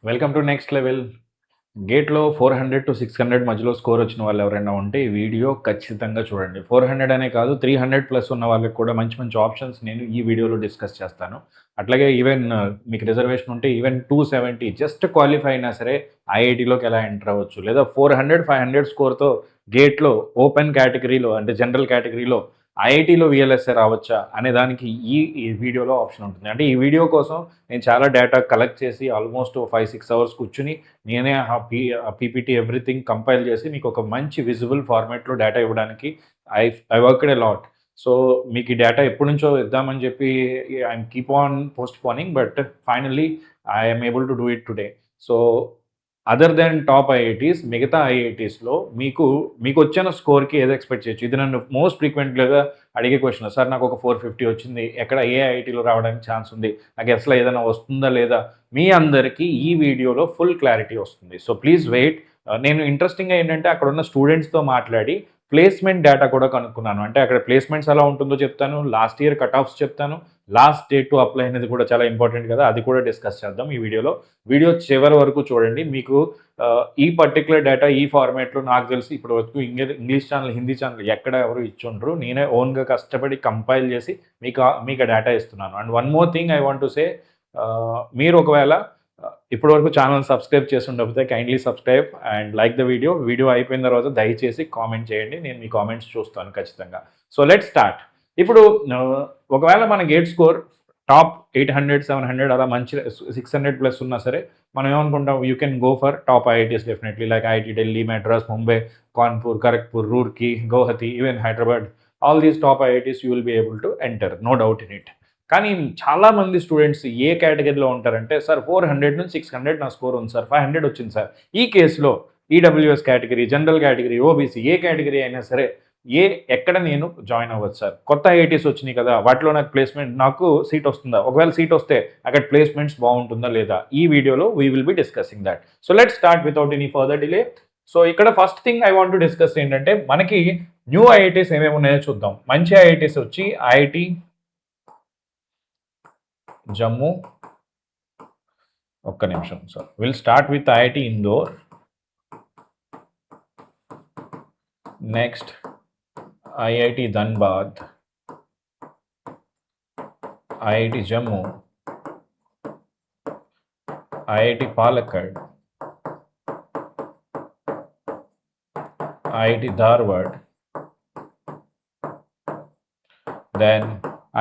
Welcome to next level. గేట్‌లో 400-600 మధ్యలో score వచ్చిన వాళ్ళు ఎవరైనా ఉంటే ఈ వీడియో ఖచ్చితంగా చూడండి. 400 అనే కాదు 300 ప్లస్ ఉన్న వాళ్ళకి కూడా మంచి మంచి ఆప్షన్స్ నేను ఈ వీడియోలో డిస్కస్ చేస్తాను. అట్లాగే ఈవెన్ మీకు రిజర్వేషన్ ఉంటే ఈవెన్ 270 జస్ట్ క్వాలిఫై అయినా సరే ఐఐటీలోకి ఎలా ఎంటర్ అవ్వచ్చు. లేదా 400, 500 స్కోర్‌తో గేట్‌లో ఓపెన్ కేటగిరీలో అంటే జనరల్ కేటగిరీలో ఐఐటీలో వీఎల్ఎస్ఏ రావచ్చా అనే దానికి ఈ వీడియోలో ఆప్షన్ ఉంటుంది. అంటే ఈ వీడియో కోసం నేను చాలా డేటా కలెక్ట్ చేసి ఆల్మోస్ట్ 5-6 అవర్స్ కూర్చొని నేనే పీపీటీ ఎవ్రీథింగ్ కంపైల్ చేసి మీకు ఒక మంచి విజిబుల్ ఫార్మాట్లో డేటా ఇవ్వడానికి I worked a lot. So మీకు ఈ డేటా ఎప్పటి నుంచో ఇద్దామని చెప్పి I'm keep on postponing, but finally I'm able to do it today. So other than top IITs, మిగతా ఐఐటీస్లో మీకు వచ్చిన స్కోర్కి ఏది ఎక్స్పెక్ట్ చేయొచ్చు? ఇది నన్ను మోస్ట్ ఫ్రీక్వెంట్గా అడిగే క్వశ్చన్. సార్ నాకు ఒక 450 వచ్చింది, ఎక్కడ ఏ ఐఐటీలో రావడానికి ఛాన్స్ ఉంది, నాకు అసలు ఏదైనా వస్తుందా లేదా? మీ అందరికీ ఈ వీడియోలో ఫుల్ క్లారిటీ వస్తుంది. So please wait. నేను ఇంట్రెస్టింగ్గా ఏంటంటే అక్కడ ఉన్న స్టూడెంట్స్తో మాట్లాడి ప్లేస్మెంట్ డేటా కూడా కనుక్కున్నాను. అంటే అక్కడ ప్లేస్మెంట్స్ ఎలా ఉంటుందో చెప్తాను, లాస్ట్ ఇయర్ కట్ ఆఫ్స్ చెప్తాను, లాస్ట్ డేట్ టు అప్లై అనేది కూడా చాలా ఇంపార్టెంట్ కదా, అది కూడా డిస్కస్ చేద్దాం ఈ వీడియోలో. వీడియో చివరి వరకు చూడండి. మీకు ఈ పర్టికులర్ డేటా ఈ ఫార్మాట్లో నాకు తెలిసి ఇప్పటి వరకు ఇంగ్లీష్ ఛానల్, హిందీ ఛానల్ ఎక్కడ ఎవరు ఇచ్చుండ్రు. నేనే ఓన్గా కష్టపడి కంపైల్ చేసి మీకు డేటా ఇస్తున్నాను. And one more thing I want to say, మీరు ఒకవేళ ఇప్పటివరకు ఛానల్ సబ్స్క్రైబ్ చేసి ఉండకపోతే kindly subscribe and like the video అయిపోయిన తర్వాత దయచేసి కామెంట్ చేయండి. నేను మీ కామెంట్స్ చూస్తాను ఖచ్చితంగా. So let's start. ఇప్పుడు ఒకవేళ మన గేట్ స్కోర్ టాప్ 800, 700 అలా మంచి 600 ప్లస్ ఉన్నా సరే మనం ఏమనుకుంటాం, you can go for top IITs definitely, like IIT Delhi, Madras, Mumbai, Kanpur, Kharagpur, Roorkee, Guwahati, even Hyderabad. All these top IITs you will be able to enter, no doubt in it. కానీ చాలామంది స్టూడెంట్స్ ఏ కేటగిరీలో ఉంటారంటే, సార్ 400 నుంచి 600 నా స్కోర్ ఉంది సార్, 500 వచ్చింది సార్. ఈ కేసులో EWS category, general category, OBC ఏ కేటగిరీ అయినా సరే ఎక్కడ నేను జాయిన్ అవ్వచ్చు సార్? కొత్త ఐఐటీస్ వచ్చినాయి కదా, వాటిలో నాకు సీట్ వస్తుందా? ఒకవేళ సీట్ వస్తే అక్కడ ప్లేస్మెంట్స్ బాగుంటుందా లేదా? ఈ వీడియోలో we will be discussing that. So let's start without any further delay. So ఇక్కడ first thing I want to discuss ఏంటంటే, మనకి న్యూ ఐఐటీస్ ఏమేమి ఉన్నాయో చూద్దాం. మంచి ఐఐటీస్ వచ్చి ఐఐటి జమ్మూ, ఒక్క నిమిషం sir, will start with IIT Indore, next IIT Dhanbad, IIT Jammu, IIT Palakkad, IIT Dharwad, then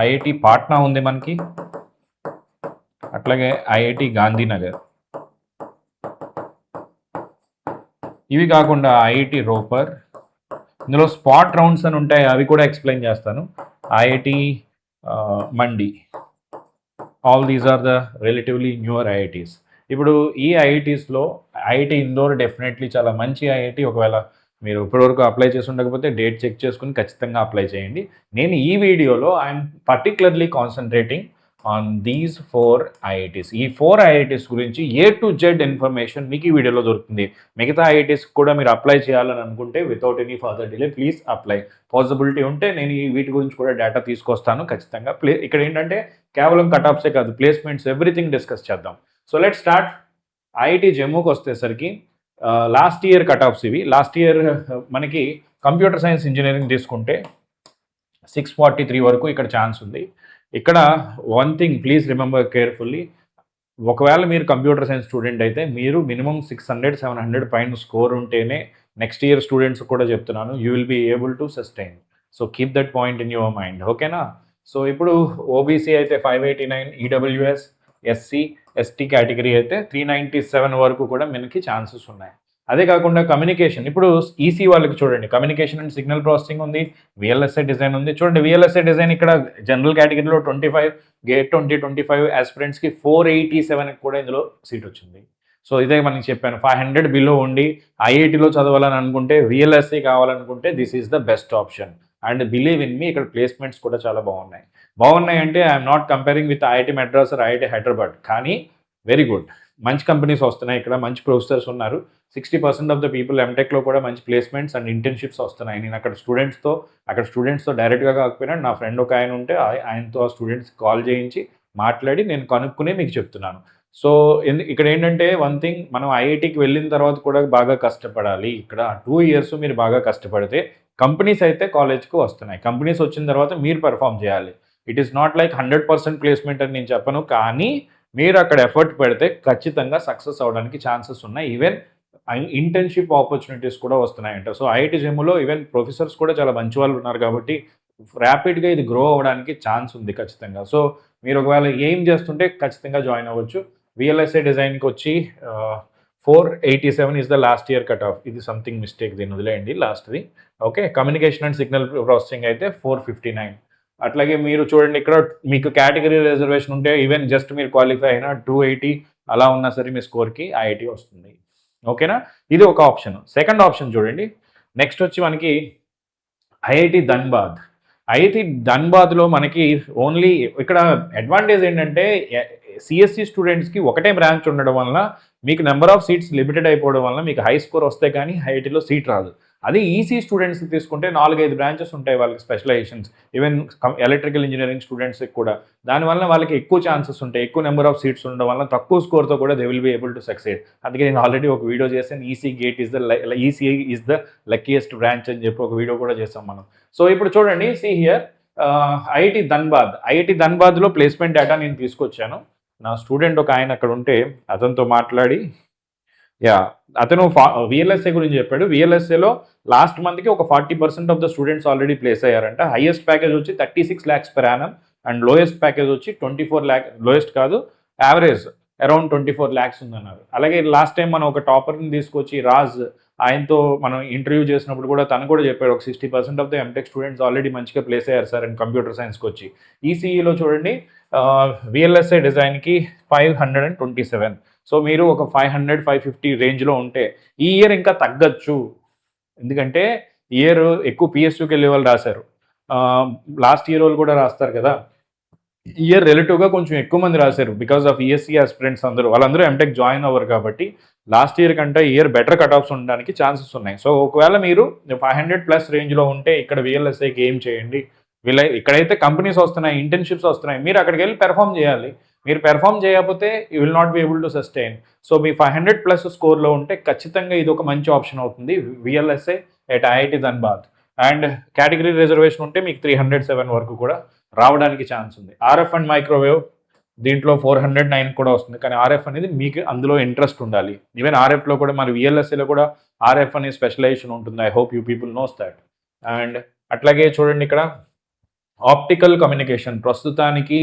IIT Patna ఉంది మనకి, అట్లాగే ఐఐటి గాంధీనగర్. ఇవి కాకుండా ఐఐటి రోపర్, ఇందులో స్పాట్ రౌండ్స్ అని ఉంటాయి, అవి కూడా ఎక్స్ప్లెయిన్ చేస్తాను. IIT Mandi. All these are the relatively newer IITs. ఇప్పుడు ఈ ఐఐటీస్లో ఐఐటి ఇందోర్ డెఫినెట్లీ చాలా మంచి ఐఐటి. ఒకవేళ మీరు ఇప్పటివరకు అప్లై చేసి ఉండకపోతే డేట్ చెక్ చేసుకుని ఖచ్చితంగా అప్లై చేయండి. నేను ఈ వీడియోలో I'm particularly concentrating on these 4 IITs. ఈ 4 ఐఐటీస్ గురించి ఏ టు జెడ్ ఇన్ఫర్మేషన్ మీకు ఈ వీడియోలో దొరుకుతుంది. మిగతా ఐఐటీస్ కూడా మీరు అప్లై చేయాలని అనుకుంటే without any further delay please apply. Possibility ఉంటే నేను వీటి గురించి కూడా డేటా తీసుకొస్తాను ఖచ్చితంగా. ఇక్కడ ఏంటంటే కేవలం కట్ ఆఫ్సే కాదు, ప్లేస్మెంట్స్ ఎవ్రీథింగ్ డిస్కస్ చేద్దాం. So let start. ఐఐటి జమ్మూకి వచ్చేసరికి లాస్ట్ ఇయర్ కట్ ఆఫ్స్ ఇవి. లాస్ట్ ఇయర్ మనకి కంప్యూటర్ సైన్స్ ఇంజనీరింగ్ తీసుకుంటే 643 వరకు ఇక్కడ ఛాన్స్ ఉంది. ఇక్కడ one thing please remember carefully, ఒకవేళ మీరు కంప్యూటర్ సైన్స్ స్టూడెంట్ అయితే మీరు మినిమం 600, 700 పైన స్కోర్ ఉంటేనే, నెక్స్ట్ ఇయర్ స్టూడెంట్స్ కూడా చెప్తున్నాను, you will be able to sustain. So keep that point in your mind, ఓకేనా? సో ఇప్పుడు ఓబీసీ అయితే 589, ఈడబ్ల్యూఎస్, ఎస్సీ, ఎస్టీ కేటగిరీ అయితే 397 వరకు కూడా మనకి ఛాన్సెస్ ఉన్నాయి. అదే కాకుండా కమ్యూనికేషన్, ఇప్పుడు ఈసీ వాళ్ళకి చూడండి, కమ్యూనికేషన్ అండ్ సిగ్నల్ ప్రాసెసింగ్ ఉంది, విఎల్ఎస్ఐ డిజైన్ ఉంది. చూడండి విఎల్ఎస్ఐ డిజైన్ ఇక్కడ జనరల్ కేటగిరీలో 25, గేట్ 2025 ఆస్పిరెంట్స్కి 487 కూడా ఇందులో సీట్ వచ్చింది. సో ఇదే మనకి చెప్పాను, 500 బిలో ఉండి ఐఐటీలో చదవాలని అనుకుంటే, విఎల్ఎస్ఐ కావాలనుకుంటే this is the best option. And believe in me, ఇక్కడ ప్లేస్మెంట్స్ కూడా చాలా బాగున్నాయి అంటే I'm not comparing with IIT Madras or IIT Hyderabad, కానీ వెరీ గుడ్, మంచి కంపెనీస్ వస్తున్నాయి, ఇక్కడ మంచి ప్రొఫెసర్స్ ఉన్నారు. 60% ఆఫ్ ద పీపుల్ ఎంటెక్లో కూడా మంచి ప్లేస్మెంట్స్ అండ్ ఇంటర్న్షిప్స్ వస్తున్నాయి. నేను అక్కడ స్టూడెంట్స్తో డైరెక్ట్గా కాకపోయినా నా ఫ్రెండ్ ఒక ఆయన ఉంటే ఆయనతో ఆ స్టూడెంట్స్ కాల్ చేయించి మాట్లాడి నేను కనుక్కునే మీకు చెప్తున్నాను. సో ఇక్కడ ఏంటంటే వన్ థింగ్, మనం ఐఐటీకి వెళ్ళిన తర్వాత కూడా బాగా కష్టపడాలి. ఇక్కడ 2 ఇయర్స్ మీరు బాగా కష్టపడితే కంపెనీస్ అయితే కాలేజ్‌కి వస్తున్నాయి. కంపెనీస్ వచ్చిన తర్వాత మీరు పెర్ఫార్మ్ చేయాలి. It is not like 100% placement అని నేను చెప్పను. కానీ మీరు అక్కడ ఎఫర్ట్ పెడితే ఖచ్చితంగా సక్సెస్ అవ్వడానికి ఛాన్సెస్ ఉన్నాయి. ఈవెన్ ఇంటర్న్‌షిప్ ఆపర్చునిటీస్ కూడా వస్తున్నాయంట. సో ఐఐటీ జెమ్‌లో ఈవెన్ ప్రొఫెసర్స్ కూడా చాలా మంచి వాళ్ళు ఉన్నారు కాబట్టి ర్యాపిడ్‌గా ఇది గ్రో అవ్వడానికి ఛాన్స్ ఉంది ఖచ్చితంగా. సో మీరు ఒకవేళ ఎయిమ్ చేస్తుంటే ఖచ్చితంగా జాయిన్ అవ్వచ్చు. VLSI డిజైన్‌కి వచ్చి 487 is the last year cut off. ఇది సంథింగ్ మిస్టేక్, దీన్ని వదిలేయండి లాస్ట్‌ది. Okay. Communication and signal processing అయితే 459. అట్లాగే మీరు చూడండి ఇక్కడ మీకు కేటగిరీ రిజర్వేషన్ ఉంటే ఈవెన్ జస్ట్ మీరు క్వాలిఫై అయినా 280 అలా ఉన్నా సరే మీ స్కోర్‌కి ఐఐటీ వస్తుంది. ఓకేనా? ఇది ఒక ఆప్షన్. సెకండ్ ఆప్షన్ చూడండి. నెక్స్ట్ వచ్చి మనకి ఐఐటీ ధన్బాద్. ఐఐటీ ధన్బాద్‌లో మనకి ఓన్లీ ఇక్కడ అడ్వాంటేజ్ ఏంటంటే సిఎస్సి స్టూడెంట్స్కి ఒకటే బ్రాంచ్ ఉండడం వలన మీకు నెంబర్ ఆఫ్ సీట్స్ లిమిటెడ్ అయిపోవడం వలన మీకు హై స్కోర్ వస్తే కానీ ఐఐటీలో సీట్ రాదు. అదే ఈసీ స్టూడెంట్స్కి తీసుకుంటే 4-5 బ్రాంచెస్ ఉంటాయి వాళ్ళకి స్పెషలైజేషన్స్. ఈవెన్ ఎలక్ట్రికల్ ఇంజనీరింగ్ స్టూడెంట్స్కి కూడా దానివల్ల వాళ్ళకి ఎక్కువ ఛాన్సెస్ ఉంటాయి. ఎక్కువ నెంబర్ ఆఫ్ సీట్స్ ఉండడం వల్ల తక్కువ స్కోర్తో కూడా they will be able to succeed. అందుకే నేను ఆల్రెడీ ఒక వీడియో చేశాను, ECI is the luckiest branch అని చెప్పి ఒక వీడియో కూడా చేసాం మనం. సో ఇప్పుడు చూడండి, సీ హియర్ ఐఐటీ ధన్బాద్లో ప్లేస్మెంట్ డేటా నేను తీసుకొచ్చాను. నా స్టూడెంట్ ఒక ఆయన అక్కడ ఉంటే అతనితో మాట్లాడి అతను VLSA గురించి చెప్పాడు. VLSAలో లాస్ట్ మంత్కి ఒక 40% of the students already place అయ్యారంట. హైయెస్ట్ ప్యాకేజ్ వచ్చి 36 lakhs per annum and lowest package వచ్చి 24 lakh, లోయెస్ట్ కాదు యావరేజ్ అరౌండ్ 24 lakhs ఉందన్నారు. అలాగే లాస్ట్ టైం మనం ఒక టాపర్ని తీసుకొచ్చి రాజ్, ఆయనతో మనం ఇంటర్వ్యూ చేసినప్పుడు కూడా తను కూడా చెప్పాడు ఒక 60% of the MTech students already మంచిగా ప్లేస్ అయ్యారు సార్ అండ్ కంప్యూటర్ సైన్స్కి వచ్చి. ఈసీఈలో చూడండి VLSA డిజైన్కి 527. సో మీరు ఒక 500-550 రేంజ్లో ఉంటే ఈ ఇయర్ ఇంకా తగ్గచ్చు. ఎందుకంటే ఇయర్ ఎక్కువ PSUకి వెళ్ళే వాళ్ళు రాశారు, లాస్ట్ ఇయర్ వాళ్ళు కూడా రాస్తారు కదా. ఇయర్ రిలేటివ్గా కొంచెం ఎక్కువ మంది రాశారు బికాస్ ఆఫ్ ESE ఆస్పిరెంట్స్ వాళ్ళందరూ ఎంటెక్ జాయిన్ అవ్వరు కాబట్టి లాస్ట్ ఇయర్ కంటే ఇయర్ బెటర్ కట్ ఆఫ్స్ ఉండడానికి ఛాన్సెస్ ఉన్నాయి. సో ఒకవేళ మీరు 500+ రేంజ్లో ఉంటే ఇక్కడ VLSAకి ఏం చేయండి. ఇక్కడైతే కంపెనీస్ వస్తున్నాయి, ఇంటర్న్షిప్స్ వస్తున్నాయి, మీరు అక్కడికి వెళ్ళి పెర్ఫామ్ చేయాలి. మీరు పెర్ఫామ్ చేయకపోతే you will not be able to sustain. So మీ 500+ స్కోర్లో ఉంటే ఖచ్చితంగా ఇది ఒక మంచి ఆప్షన్ అవుతుంది, VLSA at IIT Dhanbad. And category reservation ఉంటే మీకు 307 వరకు కూడా రావడానికి ఛాన్స్ ఉంది. RF అండ్ మైక్రోవేవ్ దీంట్లో 409 కూడా వస్తుంది. కానీ RF అనేది మీకు అందులో ఇంట్రెస్ట్ ఉండాలి. ఈవెన్ RFలో కూడా మరి VLSAలో కూడా RF అనే స్పెషలైజేషన్ ఉంటుంది. I hope you people knows that. And అట్లాగే చూడండి ఇక్కడ ఆప్టికల్ కమ్యూనికేషన్ ప్రస్తుతానికి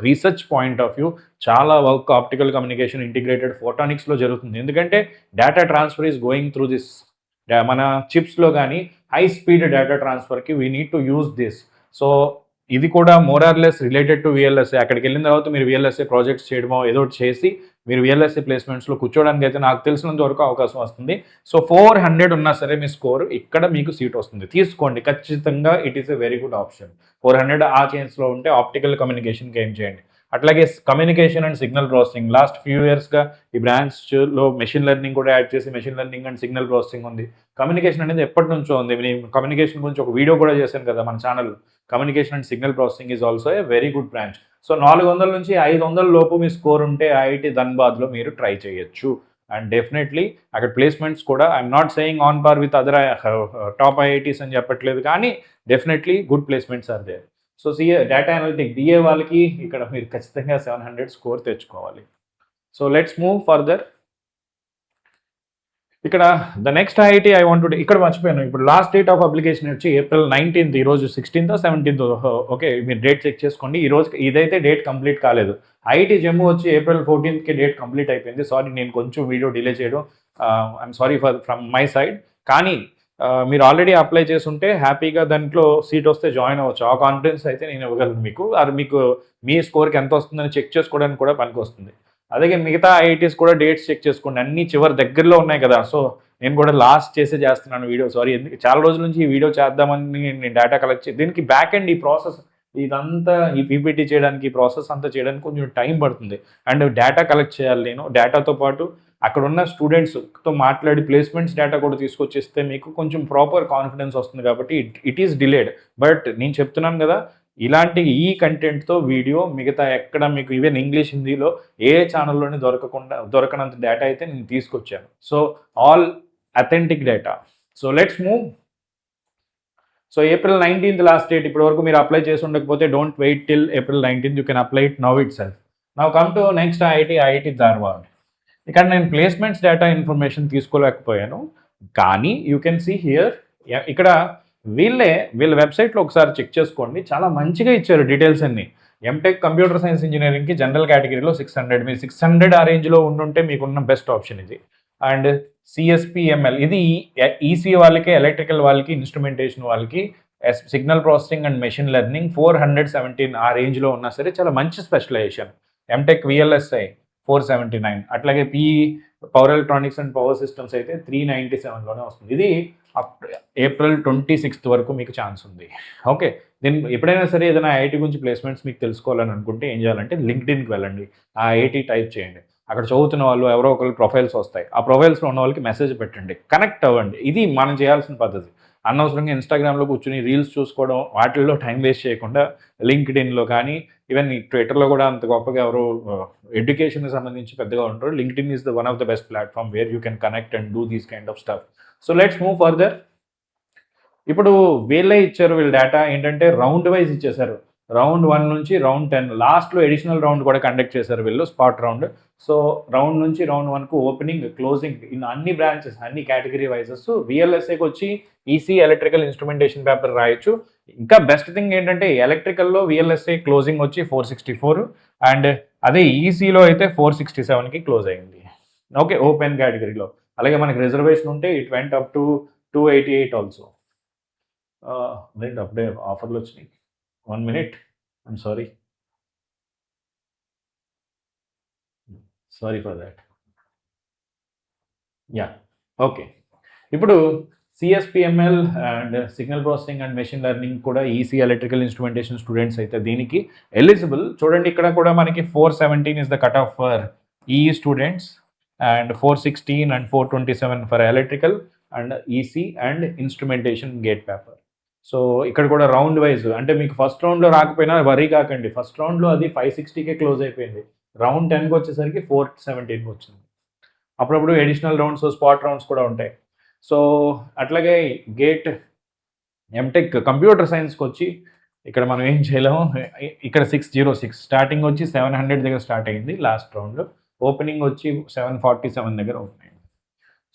రీసెర్చ్ పాయింట్ ఆఫ్ వ్యూ చాలా వర్క్ ఆప్టికల్ కమ్యూనికేషన్ ఇంటిగ్రేటెడ్ ఫోటానిక్స్లో జరుగుతుంది. ఎందుకంటే data transfer is going through this. మన చిప్స్లో కానీ హై స్పీడ్ డేటా ట్రాన్స్ఫర్కి we need to use this. So ఇది కూడా more or less related to VLSA. అక్కడికి వెళ్ళిన తర్వాత మీరు VLSA ప్రాజెక్ట్స్ చేయడమో ఏదో చేసి మీరు VLSA ప్లేస్మెంట్స్లో కూర్చోడానికి అయితే నాకు తెలిసినంత వరకు అవకాశం వస్తుంది. సో 400 ఉన్నా సరే మీ స్కోర్ ఇక్కడ మీకు సీట్ వస్తుంది, తీసుకోండి ఖచ్చితంగా. It is a very good option. 400 ఆ ఛాన్స్లో ఉంటే ఆప్టికల్ కమ్యూనికేషన్కి ఏం చేయండి. అట్లాగే communication and signal processing last few ఇయర్స్గా ఈ బ్రాంచ్లో మెషిన్ లెర్నింగ్ కూడా యాడ్ చేసి machine learning and signal processing ఉంది. కమ్యూనికేషన్ అనేది ఎప్పటి నుంచో ఉంది. నేను కమ్యూనికేషన్ గురించి ఒక వీడియో కూడా చేశాను కదా మన channel. Communication and signal processing is also a very good branch. So 400 నుంచి 500 లోపు మీ స్కోర్ ఉంటే ఐఐటీ ధన్బాద్లో మీరు ట్రై చేయొచ్చు. అండ్ డెఫినెట్లీ అక్కడ ప్లేస్మెంట్స్ కూడా I'm not saying on par with other top IITs అని చెప్పట్లేదు, కానీ definitely good placements are there. So data analytic DA వాళ్ళకి ఇక్కడ మీరు ఖచ్చితంగా 700 స్కోర్ తెచ్చుకోవాలి. So let's move further. ఇక్కడ the next IIT I want to ఇక్కడ మర్చిపోయాను. ఇప్పుడు లాస్ట్ డేట్ ఆఫ్ అప్లికేషన్ వచ్చి April 19th. ఈరోజు 16th 17th. ఓకే, మీరు డేట్ చెక్ చేసుకోండి. ఈరోజు ఇదైతే డేట్ కంప్లీట్ కాలేదు. ఐఐటీ జమ్మూ వచ్చి April 14th డేట్ కంప్లీట్ అయిపోయింది. సారీ, నేను కొంచెం వీడియో డిలే చేయడం, I'm sorry from my side. కానీ మీరు ఆల్రెడీ అప్లై చేసి ఉంటే హ్యాపీగా దాంట్లో సీట్ వస్తే జాయిన్ అవ్వచ్చు. ఆ కాన్ఫిడెన్స్ అయితే నేను ఇవ్వగలను మీకు. అది మీకు మీ స్కోర్కి ఎంత వస్తుందని చెక్ చేసుకోవడానికి కూడా పనికి వస్తుంది. అలాగే మిగతా ఐఐటీస్ కూడా డేట్స్ చెక్ చేసుకోండి, అన్ని చివరి దగ్గరలో ఉన్నాయి కదా. సో నేను కూడా లాస్ట్ చేస్తున్నాను వీడియో. సారీ, చాలా రోజుల నుంచి ఈ వీడియో చేద్దామని నేను డేటా కలెక్ట్ దీనికి బ్యాక్ ఎండ్ ఈ ప్రాసెస్ ఇదంతా ఈ PPT చేయడానికి ఈ ప్రాసెస్ అంతా చేయడానికి కొంచెం టైం పడుతుంది. అండ్ డేటా కలెక్ట్ చేయాలి నేను. డేటాతో పాటు అక్కడ ఉన్న స్టూడెంట్స్తో మాట్లాడి ప్లేస్మెంట్స్ డేటా కూడా తీసుకొచ్చేస్తే మీకు కొంచెం ప్రాపర్ కాన్ఫిడెన్స్ వస్తుంది. కాబట్టి ఇట్ ఈస్ డిలేడ్. బట్ నేను చెప్తున్నాను కదా, ఇలాంటి ఈ కంటెంట్తో వీడియో మిగతా ఎక్కడ మీకు ఈవెన్ ఇంగ్లీష్ హిందీలో ఏ ఛానల్లోనే దొరకనంత డేటా అయితే నేను తీసుకొచ్చాను. So all authentic data. So let's move. So April 19th last date. ఇప్పటి వరకు మీరు అప్లై చేసి ఉండకపోతే don't wait till April 19th, you can apply it now itself. Now come to next IIT Dharwad. ఇక్కడ నేను ప్లేస్మెంట్స్ డేటా ఇన్ఫర్మేషన్ తీసుకోలేకపోయాను, కానీ you can see here. ఇక్కడ వీళ్ళ వెబ్సైట్లో ఒకసారి చెక్ చేసుకోండి, చాలా మంచిగా ఇచ్చారు డీటెయిల్స్ అన్ని. ఎంటెక్ కంప్యూటర్ సైన్స్ ఇంజనీరింగ్కి జనరల్ కేటగిరీలో 600, మీరు 600 ఆ రేంజ్లో ఉండుంటే మీకున్న బెస్ట్ ఆప్షన్ ఇది. అండ్ సిఎస్పిఎంఎల్ ఇది ఈసీ వాళ్ళకి, ఎలక్ట్రికల్ వాళ్ళకి, ఇన్స్ట్రుమెంటేషన్ వాళ్ళకి, signal processing and machine learning 417 ఆ రేంజ్లో ఉన్నా సరే చాలా మంచి స్పెషలైజేషన్. ఎంటెక్ విఎల్ఎస్ఐ 479, అట్లాగే power electronics and power systems అయితే 397లోనే వస్తుంది. ఇది April 26th వరకు మీకు ఛాన్స్ ఉంది. ఓకే, దీన్ని ఎప్పుడైనా సరే ఏదైనా ఐఐటి గురించి ప్లేస్మెంట్స్ మీకు తెలుసుకోవాలని అనుకుంటే ఏం చేయాలంటే లింక్డ్ఇన్కి వెళ్ళండి, ఆ ఐఐటి టైప్ చేయండి, అక్కడ చదువుతున్న వాళ్ళు ఎవరో ఒకరు ప్రొఫైల్స్ వస్తాయి, ఆ ప్రొఫైల్స్లో ఉన్న వాళ్ళకి మెసేజ్ పెట్టండి, కనెక్ట్ అవ్వండి. ఇది మనం చేయాల్సిన పద్ధతి. అనవసరంగా ఇన్స్టాగ్రామ్లో కూర్చుని రీల్స్ చూసుకోవడం, వాటిల్లో టైం వేస్ట్ చేయకుండా లింక్డ్ఇన్లో కానీ, ఈవెన్ ట్విట్టర్లో కూడా అంత గొప్పగా ఎవరు ఎడ్యుకేషన్కి సంబంధించి పెద్దగా ఉంటారు. LinkedIn is one of the best platform where you can connect and do these kind of stuff. So let's move further. ఇప్పుడు వీళ్ళే ఇచ్చారు, వీళ్ళ డేటా ఏంటంటే రౌండ్ వైజ్ ఇచ్చేసారు. రౌండ్ 1 నుంచి రౌండ్ 10, లాస్ట్లో ఎడిషనల్ రౌండ్ కూడా కండక్ట్ చేశారు వీళ్ళు, స్పాట్ రౌండ్. సో రౌండ్ నుంచి రౌండ్ 1కు ఓపెనింగ్, క్లోజింగ్ ఇన్ అన్ని బ్రాంచెస్, అన్ని కేటగిరీ వైజెస్. విఎల్ఎస్ఐకి వచ్చి ఈసీ, ఎలక్ట్రికల్, ఇన్స్ట్రుమెంటేషన్ పేపర్ రాయొచ్చు. ఇంకా బెస్ట్ థింగ్ ఏంటంటే ఎలక్ట్రికల్లో విఎల్ఎస్ఐ క్లోజింగ్ వచ్చి 464, అండ్ అదే ఈసీలో అయితే 467కి క్లోజ్ అయింది. ఓకే, ఓపెన్ కేటగిరీలో. అలాగే మనకి రిజర్వేషన్ ఉంటే it went up to 288 also. అప్పుడే ఆఫర్లు వచ్చినాయి. 1 minute, I'm sorry for that. Yeah, okay. ఇప్పుడు CSPML and signal processing and machine learning కూడా ఈసీ, ఎలక్ట్రికల్, ఇన్స్ట్రుమెంటేషన్ స్టూడెంట్స్ అయితే దీనికి ఎలిజిబుల్. చూడండి, ఇక్కడ కూడా మనకి 417 is the cut off for ఈ students, and 416 and 427 for electrical and EC and instrumentation GATE paper. So ఇక్కడ కూడా రౌండ్ వైజ్, అంటే మీకు ఫస్ట్ రౌండ్లో రాకపోయినా వరీ కాకండి, ఫస్ట్ రౌండ్లో అది 560కే క్లోజ్ అయిపోయింది. రౌండ్ 10కి వచ్చేసరికి 417కి వచ్చింది. అప్పుడప్పుడు ఎడిషనల్ రౌండ్స్, స్పాట్ రౌండ్స్ కూడా ఉంటాయి. సో అట్లాగే గేట్ ఎంటెక్ కంప్యూటర్ సైన్స్కి వచ్చి ఇక్కడ మనం ఏం చేయలేము. ఇక్కడ 606 స్టార్టింగ్ వచ్చి 700 దగ్గర స్టార్ట్ అయింది లాస్ట్ రౌండ్, ఓపెనింగ్ వచ్చి 747 దగ్గర ఓపెన్ అయింది.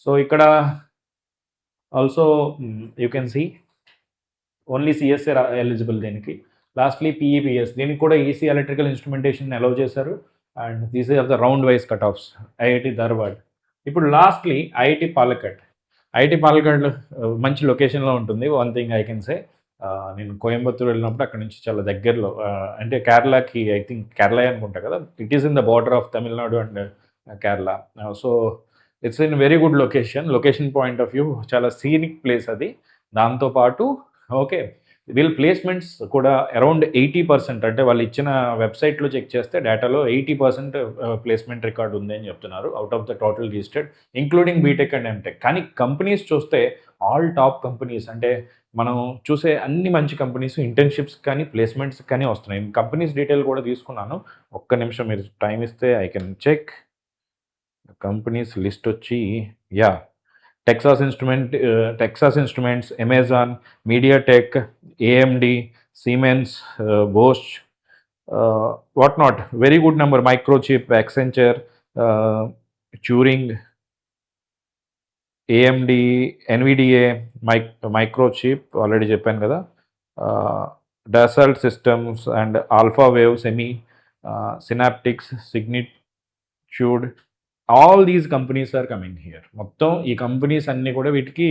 సో ఇక్కడ also you can see only CSA eligible దీనికి. లాస్ట్లీ పిఈపిఎస్, దీనికి కూడా ఈసీ, ఎలక్ట్రికల్, ఇన్స్ట్రుమెంటేషన్ అలౌ చేశారు. And these are the round wise cut offs. IIT Dharwad. ఇప్పుడు lastly IIT Palakkad. IIT Palakkad మంచి లొకేషన్లో ఉంటుంది. One thing I can say, నేను కోయంబత్తూర్ వెళ్ళినప్పుడు అక్కడ నుంచి చాలా దగ్గరలో, అంటే కేరళకి, ఐ థింక్ కేరళ అనుకుంటా కదా, it is in the border of Tamil Nadu and Kerala. So it's in very good location point of view, చాలా సీనిక్ ప్లేస్ అది. దాంతోపాటు ఓకే, వీళ్ళ ప్లేస్మెంట్స్ కూడా అరౌండ్ 80%, అంటే వాళ్ళు ఇచ్చిన వెబ్సైట్లో చెక్ చేస్తే డేటాలో 80% ప్లేస్మెంట్ రికార్డ్ ఉంది అని చెప్తున్నారు, out of the total registered, including BTech and MTech. కానీ కంపెనీస్ చూస్తే ఆల్ టాప్ కంపెనీస్, అంటే మనం చూసే అన్ని మంచి కంపెనీస్ ఇంటర్న్షిప్స్ కానీ ప్లేస్మెంట్స్ కానీ వస్తున్నాయి. కంపెనీస్ డీటెయిల్ కూడా తీసుకున్నాను, ఒక్క నిమిషం మీరు టైం ఇస్తే I can check. Companies list వచ్చి Texas Instruments, Amazon, MediaTek, AMD, Siemens, Bosch, whatnot. Very good number. Microchip, Accenture, Turing, AMD, NVDA, Microchip, already Japan kada. Dassault Systems and AlphaWave Semi, Synaptics, Signitude. All these companies are coming here. మొత్తం ఈ companies అన్నీ కూడా వీటికి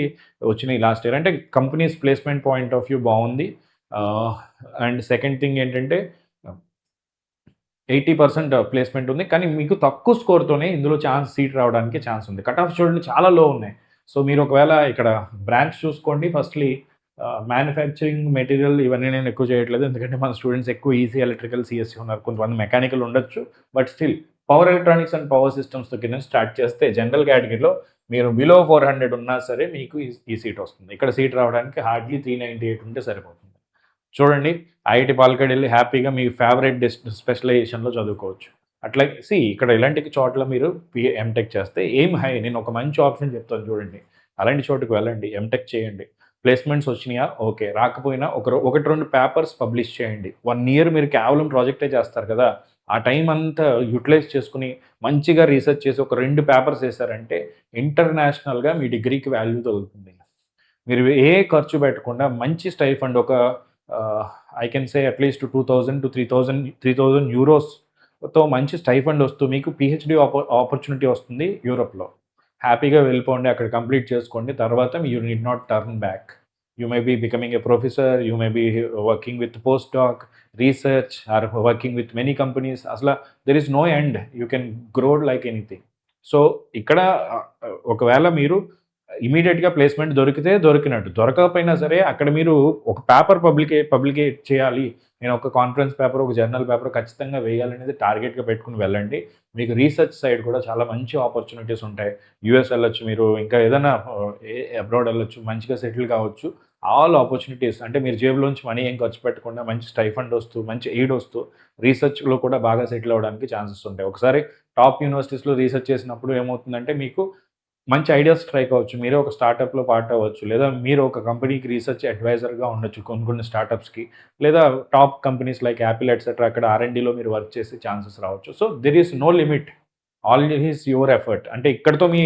వచ్చినాయి last year. అంటే companies placement point of view బాగుంది. And second thing ఏంటంటే 80% placement ఉంది, కానీ మీకు తక్కువ స్కోర్తోనే ఇందులో సీట్ రావడానికి ఛాన్స్ ఉంది. కట్ ఆఫ్ చూడండి చాలా లో ఉన్నాయి. సో మీరు ఒకవేళ ఇక్కడ బ్రాంచ్ చూసుకోండి. ఫస్ట్లీ మ్యానుఫ్యాక్చరింగ్, మెటీరియల్ ఇవన్నీ నేను ఎక్కువ చేయట్లేదు, ఎందుకంటే మన స్టూడెంట్స్ ఎక్కువ ఈసీ, ఎలక్ట్రికల్, సిఎస్సి ఉన్నారు. కొంతమంది మెకానికల్ ఉండొచ్చు, but still power electronics and power సిస్టమ్స్తో కింద స్టార్ట్ చేస్తే జనరల్ కేటగిరీలో మీరు బిలో 400 ఉన్నా సరే మీకు ఈ సీట్ వస్తుంది. ఇక్కడ సీట్ రావడానికి హార్డ్లీ 398 ఉంటే సరిపోతుంది. చూడండి, ఐఐటి పాలకాడ్ వెళ్ళి హ్యాపీగా మీ ఫేవరెట్ స్పెషలైజేషన్లో చదువుకోవచ్చు. అట్లా ఇక్కడ ఇలాంటి చోట్ల మీరు ఎంటెక్ చేస్తే నేను ఒక మంచి ఆప్షన్ చెప్తాను చూడండి. అలాంటి చోటుకు వెళ్ళండి, ఎంటెక్ చేయండి. ప్లేస్మెంట్స్ వచ్చినాయా ఓకే, రాకపోయినా ఒకటి రెండు పేపర్స్ పబ్లిష్ చేయండి. 1 ఇయర్ మీరు కేవలం ప్రాజెక్టే చేస్తారు కదా, ఆ టైం అంతా యూటిలైజ్ చేసుకుని మంచిగా రీసెర్చ్ చేసి ఒక 2 పేపర్స్ వేశారంటే ఇంటర్నేషనల్గా మీ డిగ్రీకి వాల్యూ తగ్గుతుంది. మీరు ఏ ఖర్చు పెట్టకుండా మంచి స్టైఫండ్ ఒక I can say at least 2000 to 3000 యూరోస్తో మంచి స్టైఫండ్ వస్తూ మీకు పిహెచ్డి ఆపర్చునిటీ వస్తుంది యూరోప్లో. హ్యాపీగా వెళ్ళిపోండి, అక్కడ కంప్లీట్ చేసుకోండి. తర్వాత you need not turn back. You may be becoming a professor, you may be working with post doc, research or working with many companies. అసలు there is no end, you can grow like anything. So ఇక్కడ ఒకవేళ మీరు ఇమీడియట్గా placement దొరికితే దొరికినట్టు, దొరకకపోయినా సరే అక్కడ మీరు ఒక పేపర్ పబ్లికేట్ చేయాలి, నేను ఒక కాన్ఫరెన్స్ పేపర్, ఒక జర్నల్ పేపర్ ఖచ్చితంగా వేయాలనేది టార్గెట్గా పెట్టుకుని వెళ్ళండి. మీకు రీసెర్చ్ సైడ్ కూడా చాలా మంచి ఆపర్చునిటీస్ ఉంటాయి. యూఎస్ వెళ్ళొచ్చు, మీరు ఇంకా ఏదైనా అబ్రాడ్ వెళ్ళొచ్చు, మంచిగా సెటిల్ కావచ్చు. ఆల్ ఆపర్చునిటీస్ అంటే మీరు జేబులోంచి మనీ ఏం ఖర్చు పెట్టకుండా మంచి స్టైఫండ్ వస్తూ, మంచి ఎయిడ్ వస్తూ రీసెర్చ్లో కూడా బాగా సెటిల్ అవ్వడానికి ఛాన్సెస్ ఉంటాయి. ఒకసారి టాప్ యూనివర్సిటీస్లో రీసెర్చ్ చేసినప్పుడు ఏమవుతుందంటే మీకు మంచి ఐడియాస్ స్ట్రైక్ అవ్వచ్చు, మీరే ఒక స్టార్టప్లో పార్ట్ అవ్వచ్చు, లేదా మీరు ఒక కంపెనీకి రీసెర్చ్ అడ్వైజర్గా ఉండొచ్చు కొన్ని స్టార్టప్స్కి, లేదా top companies like Apple etcetera అక్కడ R&Dలో మీరు వర్క్ చేసే ఛాన్సెస్ రావచ్చు. So there is no limit, all is your effort. అంటే ఇక్కడితో మీ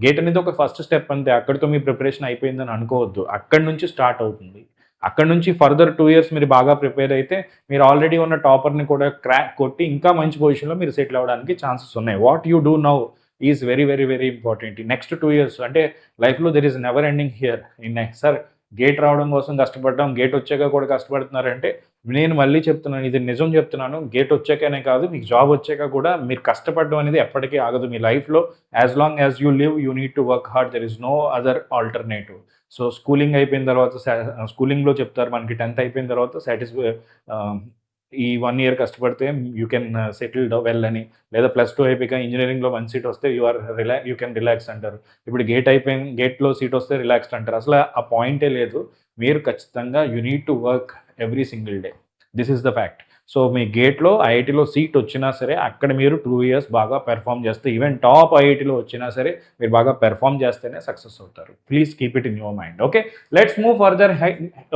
గేట్ అనేది ఒక ఫస్ట్ స్టెప్ అంతే, అక్కడితో మీ ప్రిపరేషన్ అయిపోయిందని అనుకోవద్దు. అక్కడి నుంచి స్టార్ట్ అవుతుంది. అక్కడ నుంచి ఫర్దర్ 2 ఇయర్స్ మీరు బాగా ప్రిపేర్ అయితే మీరు ఆల్రెడీ ఉన్న టాపర్ని కూడా క్రాక్ కొట్టి ఇంకా మంచి పొజిషన్లో మీరు సెటిల్ అవ్వడానికి ఛాన్సెస్ ఉన్నాయి. What you do now is very very very important. ఈ నెక్స్ట్ 2 ఇయర్స్ అంటే లైఫ్లో there is never ending here. Sir gate రావడం కోసం కష్టపడ్డాం, గేట్ వచ్చాక కూడా కష్టపడుతున్నారంటే నేను మళ్ళీ చెప్తున్నాను, ఇది నిజం చెప్తున్నాను. గేట్ వచ్చాకనే కాదు, మీకు జాబ్ వచ్చాక కూడా మీరు కష్టపడడం అనేది ఎప్పటికీ ఆగదు మీ లైఫ్లో. As long as you live you need to work hard, there is no other alternative. So schooling అయిపోయిన తర్వాత స్కూలింగ్లో చెప్తారు మనకి 10th అయిపోయిన తర్వాత ఈ 1 ఇయర్ కష్టపడితే యూ కెన్ సెటిల్ వెల్ అని, లేదా +2 అయిపోయాక ఇంజనీరింగ్లో మంచి సీట్ వస్తే యూ కెన్ రిలాక్స్ అంటారు. ఇప్పుడు గేట్లో సీట్ వస్తే రిలాక్స్డ్ అంటారు. అసలు ఆ పాయింటే లేదు. మీరు ఖచ్చితంగా you need to work every single day. This is the fact. So మీ గేట్లో ఐఐటీలో సీట్ వచ్చినా సరే అక్కడ మీరు 2 ఇయర్స్ బాగా పెర్ఫామ్ చేస్తే, ఈవెన్ టాప్ ఐఐటీలో వచ్చినా సరే మీరు బాగా పెర్ఫామ్ చేస్తేనే సక్సెస్ అవుతారు. Please keep it in your mind. Okay, let's move further.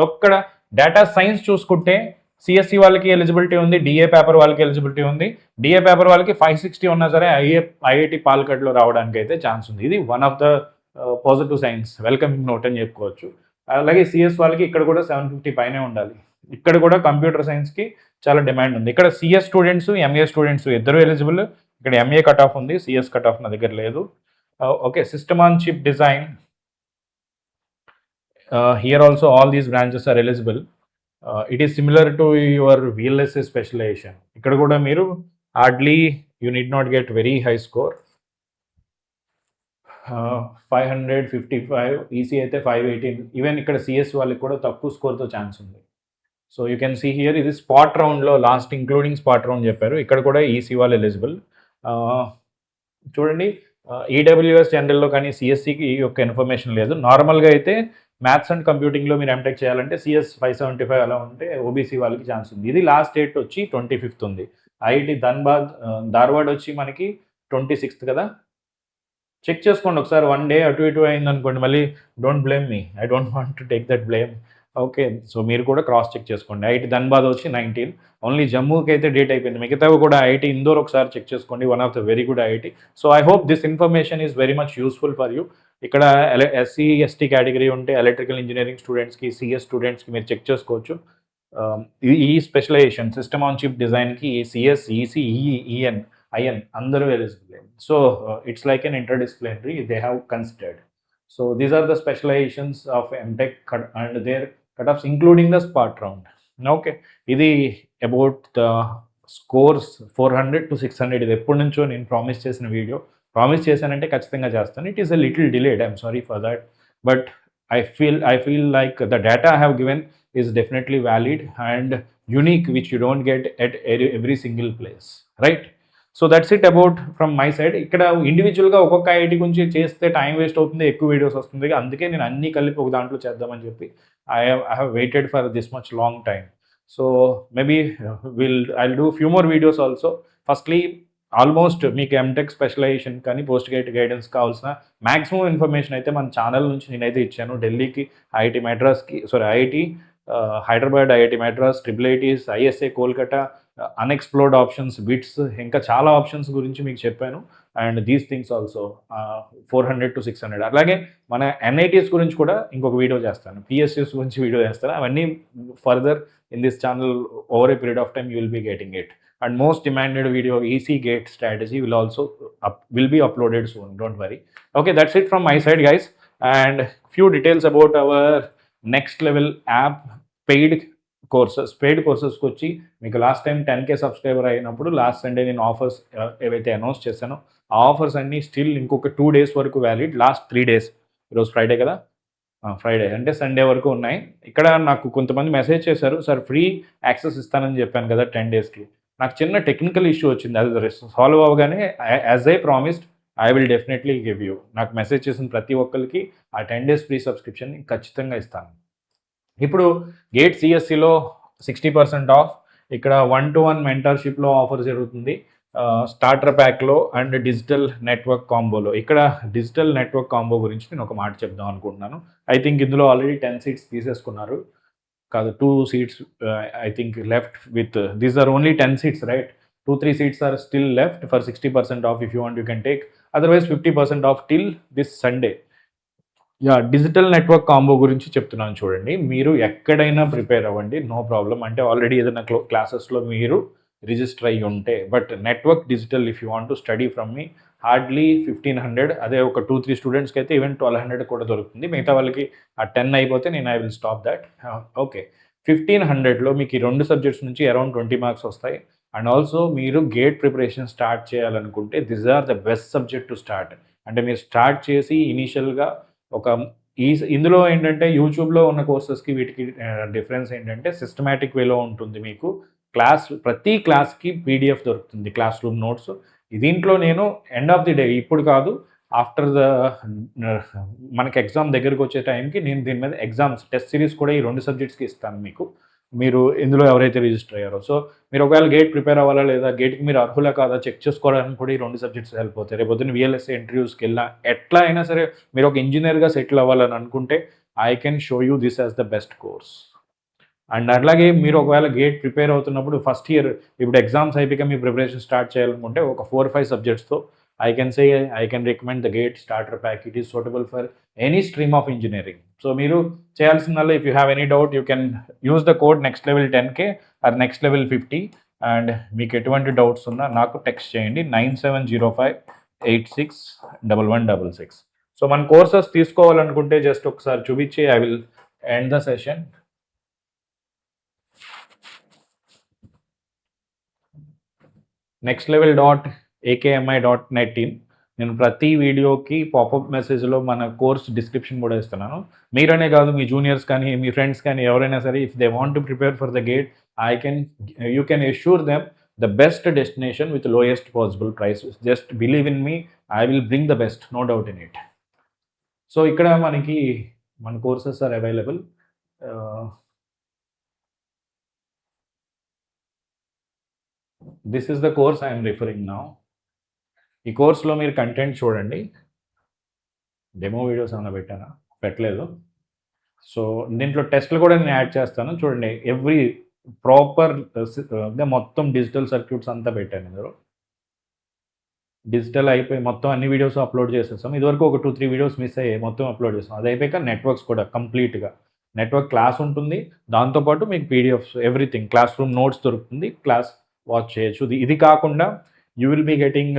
ఒక్కడ డేటా సైన్స్ చూసుకుంటే సిఎస్సి వాళ్ళకి ఎలిజిబిలిటీ ఉంది, డిఏ పేపర్ వాళ్ళకి ఎలిజిబిలిటీ ఉంది. డిఏ పేపర్ వాళ్ళకి 560 ఉన్నా సరే ఐఐటి పాలకాడ్లో రావడానికి అయితే ఛాన్స్ ఉంది. ఇది one of the positive science, welcoming note అని చెప్పుకోవచ్చు. అలాగే సిఎస్ వాళ్ళకి ఇక్కడ కూడా 750 పైనే ఉండాలి. ఇక్కడ కూడా కంప్యూటర్ సైన్స్కి చాలా డిమాండ్ ఉంది. ఇక్కడ సిఎస్ స్టూడెంట్స్, ఎంఏ స్టూడెంట్స్ ఇద్దరు ఎలిజిబుల్. ఇక్కడ ఎంఏ కట్ ఆఫ్ ఉంది, సిఎస్ కట్ ఆఫ్ నా దగ్గర లేదు. Okay, system on chip design, here also all these branches are eligible. It is similar to your VLSA specialization. ఇక్కడ కూడా మీరు hardly you need not get very high score. 555, EC అయితే 518. Even ఇక్కడ CS వాళ్ళకి కూడా తక్కువ స్కోర్తో ఛాన్స్ ఉంది. So you can see here, ఇది స్పాట్ రౌండ్లో లాస్ట్ ఇంక్లూడింగ్ స్పాట్ రౌండ్ చెప్పారు. ఇక్కడ కూడా ఈసీ వాళ్ళు ఎలిజిబుల్. చూడండి, ఈడబ్ల్యూఎస్ జనరల్లో కానీ సిఎస్సికి ఈ యొక్క ఇన్ఫర్మేషన్ లేదు. నార్మల్గా అయితే మ్యాథ్స్ అండ్ కంప్యూటింగ్లో మీరు ఎంటెక్ చేయాలంటే సిఎస్ 575 అలా ఉంటే ఓబీసీ వాళ్ళకి ఛాన్స్ ఉంది. ఇది లాస్ట్ డేట్ వచ్చి 25th ఉంది. ఐఐటి ధార్వాడ్ వచ్చి మనకి 26th కదా. చెక్ చేసుకోండి ఒకసారి, 1 డే అటు ఇటు అయింది అనుకోండి, మళ్ళీ don't blame me, I don't want to take that blame. Okay, so మీరు కూడా క్రాస్ చెక్ చేసుకోండి. ఐఐటి ధన్బాద్ వచ్చి 19, ఓన్లీ జమ్మూకి అయితే డేట్ అయిపోయింది. మిగతావి కూడా ఐఐటి ఇందోర్ ఒకసారి చెక్ చేసుకోండి, one of the very good IIT. So I hope this information is very much useful for you. ఇక్కడ SC ST కేటగిరీ ఉంటే ఎలక్ట్రికల్ ఇంజనీరింగ్ స్టూడెంట్స్కి, సిఎస్ స్టూడెంట్స్కి మీరు చెక్ చేసుకోవచ్చు. ఈ స్పెషలైజేషన్ సిస్టమ్ ఆన్ చిప్ డిజైన్కి సిఎస్, ఈసీ, IN అందరూ eligible. So it's like an interdisciplinary they have considered. So these are the specializations of MTech and their cut offs including the spot round. Okay, ఇది about the scores 400 to 600. ఇది ఎప్పటి నుంచో నేను promise చేసిన video. Promise చేశానంటే ఖచ్చితంగా చేస్తాను. It is a little delayed, I'm sorry for that, but I feel like the data I have given is definitely valid and unique, which you don't get at every single place, right? So that's it about from my side. ఇక్కడ ఇండివిజువల్గా ఒక్కొక్క IIT గురించి చేస్తే time waste అవుతుంది, ఎక్కువ videos వస్తుంది. అందుకే నేను అన్నీ కలిపి ఒక దాంట్లో చేద్దామని చెప్పి I have waited for this much long time. So maybe I'll do few more videos also. Firstly almost మీకు ఎంటెక్ స్పెషలైజేషన్ కానీ పోస్ట్ గైడెన్స్ కావాల్సిన మ్యాక్సిమం ఇన్ఫర్మేషన్ అయితే మన ఛానల్ నుంచి నేనైతే ఇచ్చాను. ఢిల్లీకి, ఐఐటి మెడ్రాస్కి, IIT Hyderabad, IIT Madras, triple ITs, ISA Kolkata, unexplored options, BITS, ఇంకా చాలా ఆప్షన్స్ గురించి మీకు చెప్పాను. And these things also 400 to 600. అలాగే మన ఎన్ఐటీస్ గురించి కూడా ఇంకొక వీడియో చేస్తాను, పిఎస్యూస్ గురించి వీడియో చేస్తాను. అవన్నీ further in this channel over a period of time you will be getting it. And most demanded video, EC gate strategy, will be uploaded soon, don't worry. Okay, that's it from my side, guys. And few details about our next level app paid courses వచ్చి మీకు last time 10K subscriber అయినప్పుడు last Sunday నేను offers ఏవైతే announce చేశానో ఆ offers అన్నీ still ఇంకొక 2 days వరకు వ్యాలిడ్. లాస్ట్ 3 days, ఈరోజు ఫ్రైడే కదా, ఫ్రైడే అంటే సండే వరకు ఉన్నాయి. ఇక్కడ నాకు కొంతమంది మెసేజ్ చేశారు, సార్ ఫ్రీ యాక్సెస్ ఇస్తానని చెప్పాను కదా 10 daysకి. నాకు చిన్న టెక్నికల్ ఇష్యూ వచ్చింది, అది సాల్వ్ అవ్వగానే as I promised I will definitely give you. నాకు మెసేజ్ చేసిన ప్రతి ఒక్కరికి ఆ 10 days ఫ్రీ సబ్స్క్రిప్షన్ని ఖచ్చితంగా ఇస్తాను. ఇప్పుడు గేట్ సిఎస్సిలో 60% ఆఫ్, ఇక్కడ 1-to-1 మెంటర్షిప్లో ఆఫర్ జరుగుతుంది, స్టార్టర్ ప్యాక్లో అండ్ డిజిటల్ నెట్వర్క్ కాంబోలో. ఇక్కడ డిజిటల్ నెట్వర్క్ కాంబో గురించి నేను ఒక మాట చెప్దాం అనుకుంటున్నాను. ఐ థింక్ ఇందులో ఆల్రెడీ 10 seats తీసేసుకున్నారు కాదు, 2 seats I think left with these are only 10 seats, right? 2-3 seats are still left for 60% off. If you want you can take, otherwise 50% off till this Sunday. Digital network combo గురించి చెప్తున్నాను చూడండి. మీరు ఎక్కడైనా prepare అవ్వండి, no problem. అంటే already ఏదైనా క్లాసెస్లో మీరు రిజిస్టర్ అయ్యి ఉంటే, but network digital if you want to study from me hardly 1500. అదే ఒక 2-3 స్టూడెంట్స్కి అయితే ఈవెన్ 1200 కూడా దొరుకుతుంది. మిగతా వాళ్ళకి ఆ 10 అయిపోతే నేను I will stop that. Okay, 1500లో మీకు ఈ 2 సబ్జెక్ట్స్ నుంచి అరౌండ్ 20 మార్క్స్ వస్తాయి. అండ్ ఆల్సో మీరు గేట్ ప్రిపరేషన్ స్టార్ట్ చేయాలనుకుంటే this are the best subject to start. అంటే మీరు స్టార్ట్ చేసి ఇనీషియల్గా ఒక ఇందులో ఏంటంటే యూట్యూబ్లో ఉన్న కోర్సెస్కి వీటికి డిఫరెన్స్ ఏంటంటే సిస్టమేటిక్ వేలో ఉంటుంది. మీకు ప్రతి క్లాస్కి PDF దొరుకుతుంది, క్లాస్ రూమ్ నోట్స్. దీంట్లో నేను ఎండ్ ఆఫ్ ది డే, ఇప్పుడు కాదు, ఆఫ్టర్ మనకి ఎగ్జామ్ దగ్గరకు వచ్చే టైంకి నేను దీని మీద టెస్ట్ సిరీస్ కూడా ఈ 2 సబ్జెక్ట్స్కి ఇస్తాను మీకు, మీరు ఇందులో ఎవరైతే రిజిస్టర్ అయ్యారో. సో మీరు ఒకవేళ గేట్ ప్రిపేర్ అవ్వాలా లేదా, గేట్కి మీరు అర్హులా కాదా చెక్ చేసుకోవడానికి కూడా ఈ 2 సబ్జెక్ట్స్ హెల్ప్ అవుతాయి. రేపు పొద్దున్న VLSA ఇంటర్వ్యూస్కి వెళ్ళినా, ఎట్లా అయినా సరే మీరు ఒక ఇంజనీర్గా సెటిల్ అవ్వాలని అనుకుంటే I can show you this as the best course. And అట్లాగే మీరు ఒకవేళ గేట్ ప్రిపేర్ అవుతున్నప్పుడు ఫస్ట్ ఇయర్, ఇప్పుడు ఎగ్జామ్స్ అయిపోయాక మీ ప్రిపరేషన్ స్టార్ట్ చేయాలనుకుంటే ఒక 4-5 సబ్జెక్ట్స్తో I can recommend the GATE starter pack. It is suitable for any stream of engineering. So మీరు చేయాల్సిందల్లా, if you have any doubt you can use the code next level 10K or next level 50. And మీకు ఎటువంటి doubts ఉన్నా నాకు text చేయండి 9705861166. So మన courses తీసుకోవాలనుకుంటే just ఒకసారి చూపించి I will end the session. nextlevel.akmi.net team. నేను ప్రతి వీడియోకి పాపప్ మెసేజ్లో మన కోర్స్ డిస్క్రిప్షన్ కూడా ఇస్తున్నాను. మీరనే కాదు, మీ జూనియర్స్ కానీ మీ ఫ్రెండ్స్ కానీ ఎవరైనా సరే, if they want to prepare for the GATE, you can assure them the best destination with lowest possible price. Just believe in me, I will bring the best, no doubt in it. So ఇక్కడ మన courses are available. This is the course I'm referring now. ఈ కోర్స్లో మీరు content చూడండి. Demo videos ఏమైనా పెట్టలేదు. So దీంట్లో టెస్ట్లు కూడా నేను యాడ్ చేస్తాను చూడండి. ఎవ్రీ ప్రాపర్గా మొత్తం డిజిటల్ సర్క్యూట్స్ అంతా పెట్టాను. ఇందులో డిజిటల్ అయిపోయి మొత్తం అన్ని వీడియోస్ అప్లోడ్ చేసేస్తాం. ఇదివరకు ఒక 2-3 వీడియోస్ మిస్ అయ్యాయి, మొత్తం అప్లోడ్ చేస్తాం. అది అయిపోయాక నెట్వర్క్స్ కూడా కంప్లీట్గా నెట్వర్క్ క్లాస్ ఉంటుంది, దాంతోపాటు మీకు PDFs everything, classroom notes దొరుకుతుంది, క్లాస్ వాచ్ చేయొచ్చు. ఇది కాకుండా you will be getting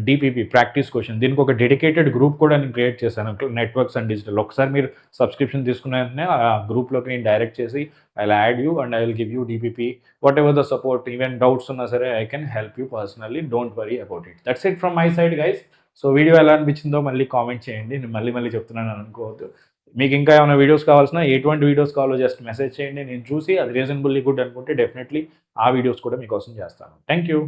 DPP practice question. దీనికి ఒక డెడికేటెడ్ గ్రూప్ కూడా నేను క్రియేట్ చేశాను, నెట్వర్క్స్ అండ్ డిజిటల్. ఒకసారి మీరు సబ్స్క్రిప్షన్ తీసుకున్న వెంటనే ఆ గ్రూప్లోకి నేను డైరెక్ట్ చేసి I will add you and I will give you DPP, what ever the support. Even doubts ఉన్నా సరే I can help you personally, don't worry about it. That's it from my side guys. So video ఎలా అనిపించిందో మళ్ళీ comment చేయండి. నేను మళ్ళీ చెప్తున్నాను అనుకోవద్దు. మీకు ఇంకా ఏమైనా వీడియోస్ కావాల్సిన, ఎటువంటి వీడియోస్ కావాలో జస్ట్ మెసేజ్ చేయండి. నేను చూసి అది రీజనబుల్లీ గుడ్ అనుకుంటే డెఫినెట్లీ ఆ వీడియోస్ కూడా మీకోసం చేస్తాను. Thank you.